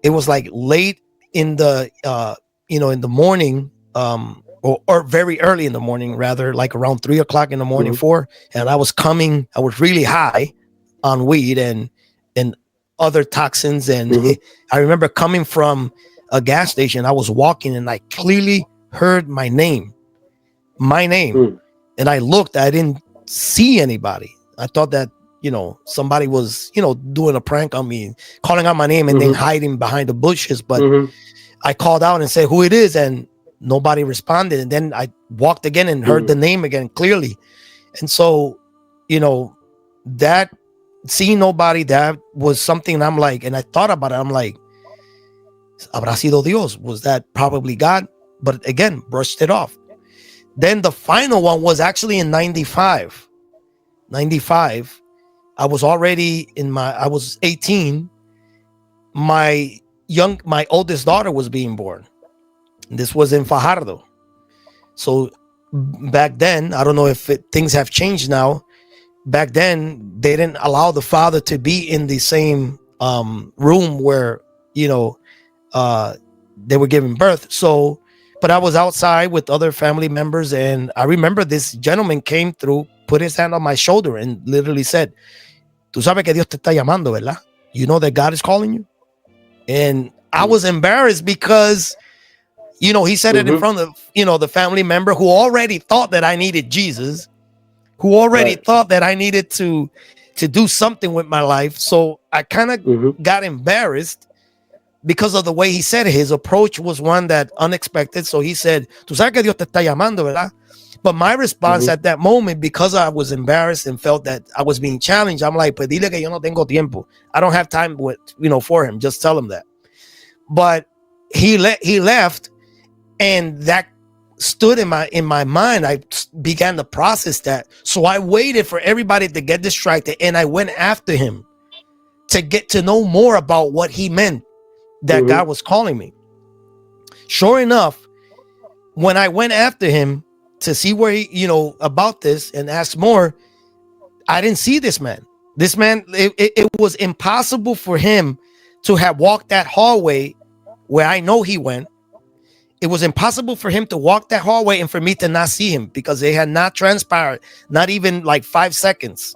it was like late in the in the morning, or very early in the morning, rather, like around 3 o'clock in the morning, Mhm. 4. And I was really high on weed and other toxins. And Mhm. I remember coming from a gas station. I was walking and I clearly heard my name. Mm. And I looked, I didn't see anybody. I thought that, somebody was, doing a prank on me, calling out my name and then Mhm. hiding behind the bushes. But Mhm. I called out and said who it is, and nobody responded. And then I walked again and heard the Mm. name again clearly. And so, you know, that seeing nobody, that was something I'm like, and I thought about it. I'm like, habrá sido Dios? Was that probably God? But again, brushed it off. Then the final one was actually in 95. 95. I was 18. My oldest daughter was being born. This was in Fajardo. So back then, I don't know if things have changed now. Back then, they didn't allow the father to be in the same room where, you know, uh, they were giving birth. So, but I was outside with other family members, and I remember this gentleman came through, put his hand on my shoulder, and literally said, "Tú sabes que Dios te está llamando, ¿verdad? You know that God is calling you." And I Mm. was embarrassed because, he said it in Mhm. front of, the family member who already thought that I needed Jesus, who already Right. thought that I needed to do something with my life. So I kind of Mhm. got embarrassed because of the way he said it. His approach was one that unexpected. So he said, "Tú sabes que Dios te está llamando, ¿verdad?" But my response Mhm. at that moment, because I was embarrassed and felt that I was being challenged, I'm like, "Pues dile que yo no tengo tiempo. I don't have time for him. Just tell him that." But he left, and that stood in my mind. I began to process that. So I waited for everybody to get distracted, and I went after him to get to know more about what he meant that Mhm. God was calling me. Sure enough, when I went after him to see where he, about this and ask more, I didn't see this man. This man, it was impossible for him to have walked that hallway where I know he went. It was impossible for him to walk that hallway and for me to not see him because they had not transpired, not even like 5 seconds.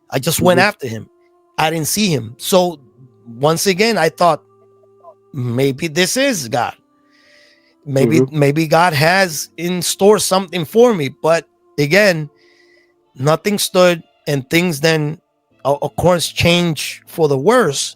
I just went Mhm. after him. I didn't see him. So once again, I thought maybe this is God. Maybe Mhm. maybe God has in store something for me. But again, nothing stood, and things then, of course, change for the worse.